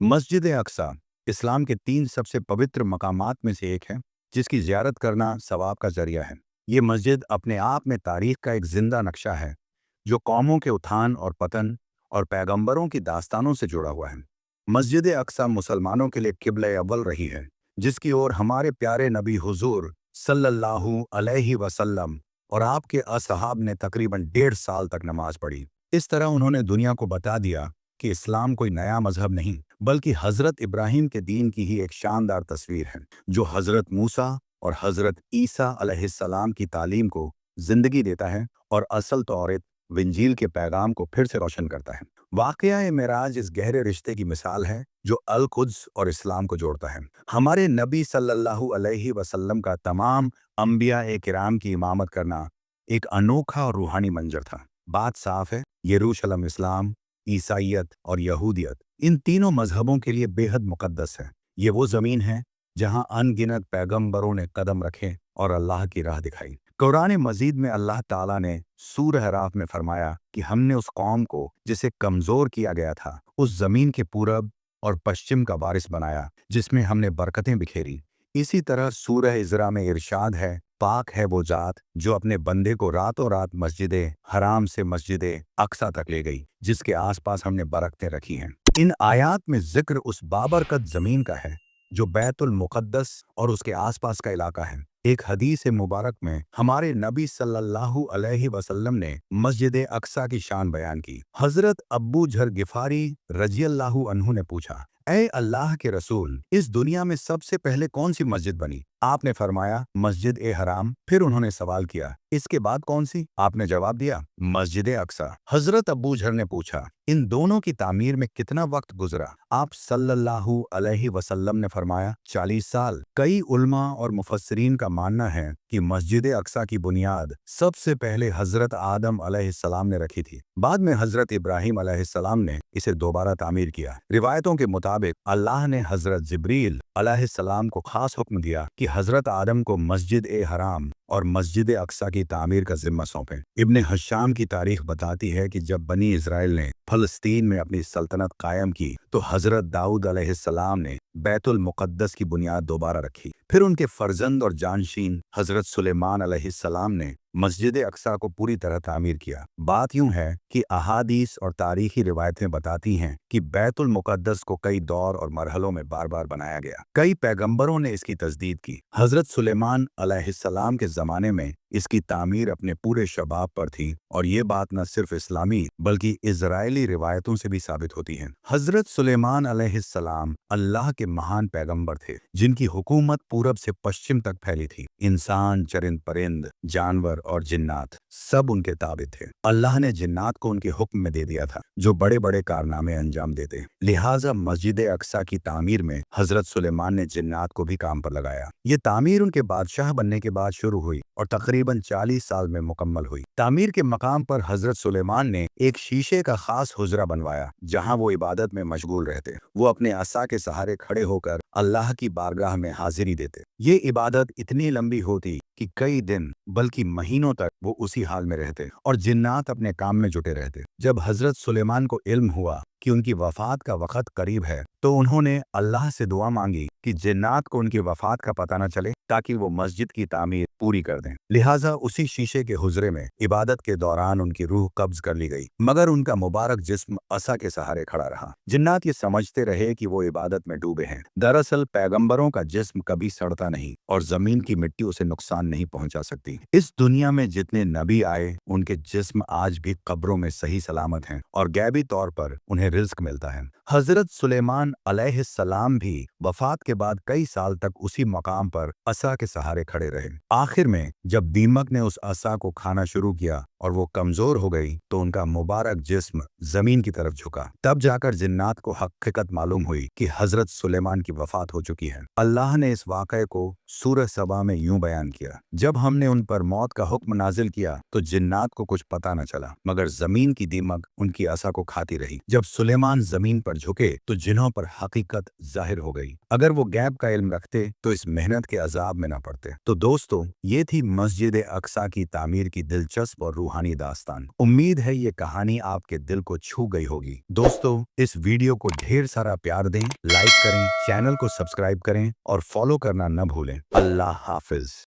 मस्जिद अक्सा इस्लाम के 3 सबसे पवित्र मकामात में से एक है, जिसकी ज़ियारत करना सवाब का ज़रिया है। ये मस्जिद अपने आप में तारीख का एक ज़िंदा नक्शा है, जो कौमों के उत्थान और पतन और पैगंबरों की दास्तानों से जुड़ा हुआ है। मस्जिद अक्सा मुसलमानों के लिए किबला अव्वल रही है, जिसकी ओर हमारे प्यारे नबी हुजूर सल्लल्लाहु अलैहि वसल्लम और आपके असहाब ने तकरीबन 1.5 साल तक नमाज पढ़ी। इस तरह उन्होंने दुनिया को बता दिया कि इस्लाम कोई नया मजहब नहीं, बल्कि हज़रत इब्राहीम के दीन की ही एक शानदार तस्वीर है, जो हज़रत मूसा और हज़रत ईसा अलैहिस्सलाम की तालीम को ज़िंदगी देता है और असल तौरीत विंजील के पैगाम को फिर से रोशन करता है। वाक़या मेराज इस गहरे रिश्ते की मिसाल है, जो अल कुद्स और इस्लाम को जोड़ता है। हमारे नबी सल्लल्लाहु अलैहि वसल्लम का तमाम अंबिया ए किराम की इमामत करना एक अनोखा और रूहानी मंजर था। बात साफ है, यरूशलेम इस्लाम, ईसाइयत और यहूदियत इन तीनों मजहबों के लिए बेहद मुकद्दस है। ये वो ज़मीन है जहां अनगिनत पैगंबरों ने कदम रखे और अल्लाह की राह दिखाई। कुरान मजीद में अल्लाह ताला ने सूरह राफ में फरमाया कि हमने उस कौम को जिसे कमज़ोर किया गया था, उस ज़मीन के पूरब और पश्चिम का वारिस बनाया, जिसमें हमने बरकतें बिखेरी। इसी तरह सूरह इज़रा में इरशाद है, पाक है वो जात जो अपने बंदे को रातों रात मस्जिद हराम से मस्जिद अक्सा तक ले गई, जिसके आसपास हमने बरकतें रखी हैं। इन आयात में जिक्र उस बाबरकत जमीन का है जो बैतुल मुक़द्दस और उसके आसपास का इलाका है। एक हदीस मुबारक में हमारे नबी सल्लल्लाहु अलैहि वसल्लम ने मस्जिद अक्सा की शान बयान की। हजरत अब्बू झर गिफारी रज़ियल्लाहु अन्हु ने पूछा, ऐ अल्लाह के रसूल, इस दुनिया में सबसे पहले कौन सी मस्जिद बनी? आपने फरमाया, मस्जिद ए हराम। फिर उन्होंने सवाल किया, इसके बाद कौन सी? आपने जवाब दिया, मस्जिद अक्सा। हजरत अबू झर ने पूछा, इन दोनों की तामीर में कितना वक्त गुजरा? आप सल्लल्लाहु अलैहि वसल्लम ने फरमाया, 40 साल। कई उल्मा और मुफस्सिरीन का मानना है कि मस्जिद अक्सा की बुनियाद सबसे पहले हजरत आदम अलैहिस्सलाम ने रखी थी। बाद में हजरत इब्राहीम अलैहिस्सलाम ने इसे दोबारा तामीर किया। रिवायतों के मुताबिक अल्लाह ने हजरत जिब्रील अलैहिस्सलाम को खास हुक्म दिया कि हजरत आदम को मस्जिद ए हराम और मस्जिद अक्सा की तामीर का जिम्मा सौंपे। इब्ने हश्शाम की तारीख बताती है कि जब बनी इज़राइल ने फ़लस्तीन में अपनी सल्तनत कायम की, तो हजरत दाऊद अलैहिस्सलाम ने बैतुल मुक़द्दस की बुनियाद दोबारा रखी। फिर उनके फर्जंद और जानशीन हजरत सुलेमान अलैहिस्सलाम ने मस्जिद अक्सा को पूरी तरह तामीर किया। बात यूं है कि अहादीस और तारीखी रिवायतें बताती हैं कि बैतुल मुक़द्दस को कई दौर और मरहलों में बार बार बनाया गया। कई पैगंबरों ने इसकी तस्दीद की। हजरत सुलेमान अलैहिस्सलाम के ज़माने में इसकी तामीर अपने पूरे शबाब पर थी, और ये बात न सिर्फ इस्लामी बल्कि इज़राइली रिवायतों से भी साबित होती है। हजरत सुलेमान अलैहिस्सलाम अल्लाह के महान पैगंबर थे, जिनकी हुकूमत पूरब से पश्चिम तक फैली थी। इंसान, चरिंद परिंद, जानवर और जिन्नात सब उनके ताबे थे। अल्लाह ने जिन्नात को उनके हुक्म में दे दिया था, जो बड़े बड़े कारनामे अंजाम देते। लिहाजा मस्जिद अक्सा की तामीर में हजरत सुलेमान ने जिन्नात को भी काम पर लगाया। ये तामीर उनके बादशाह बनने के बाद शुरू हुई और तकरीबन 40 साल में मुकम्मल हुई। तामीर के मकाम पर हजरत सुलेमान ने एक शीशे का खास हुजरा बनवाया, जहां वो इबादत में मशगूल रहते। वो अपने असा के सहारे खड़े होकर अल्लाह की बारगाह में हाजिरी देते। ये इबादत इतनी लंबी होती कि कई दिन बल्कि महीनों तक वो उसी हाल में रहते और जिन्नात अपने काम में जुटे रहते। जब हजरत सुलेमान को इल्म हुआ कि उनकी वफात का वक्त करीब है, तो उन्होंने अल्लाह से दुआ मांगी कि जिन्नात को उनकी वफात का पता न चले, ताकि वो मस्जिद की तामीर पूरी कर दें। लिहाजा उसी शीशे के हुजरे में इबादत के दौरान उनकी रूह कब्ज कर ली गई, मगर उनका मुबारक जिस्म असा के सहारे खड़ा रहा। जिन्नात ये समझते रहे कि वो इबादत में डूबे हैं। दरअसल पैगंबरों का जिस्म कभी सड़ता नहीं और जमीन की मिट्टी उसे नुकसान नहीं पहुंचा सकती। इस दुनिया में जितने नबी आए, उनके जिस्म आज भी कब्रों में सही सलामत हैं और गैबी तौर पर उन्हें रिज्क मिलता है। हजरत सुलेमान अलैहिस्सलाम भी वफात के बाद कई साल तक उसी मकाम पर असा के सहारे खड़े रहे। आखिर में जब दीमक ने उस असा को खाना शुरू किया और वो कमजोर हो गई, तो उनका मुबारक जिस्म जमीन की तरफ झुका। तब जाकर जिन्नात को हकीकत मालूम हुई कि हजरत सुलेमान की वफात हो चुकी है। अल्लाह ने इस वाक़े को सूरह सबा में यूं बयान किया, जब हमने उन पर मौत का हुक्म नाजिल किया तो जिन्नात को कुछ पता न चला, मगर जमीन की दीमक उनकी असा को खाती रही। जब सुलेमान जमीन पर झुके तो जिन्हों पर हकीकत जाहिर हो गई। अगर वो गैब का इल्म रखते तो इस मेहनत के अजाब में न पड़ते। तो दोस्तों, ये थी थी मस्जिद अक्सा की तामीर की दिलचस्प और रूहानी दास्तान। उम्मीद है ये कहानी आपके दिल को छू गई होगी। दोस्तों, इस वीडियो को ढेर सारा प्यार दें, लाइक करें, चैनल को सब्सक्राइब करें और फॉलो करना न भूलें। अल्लाह हाफिज।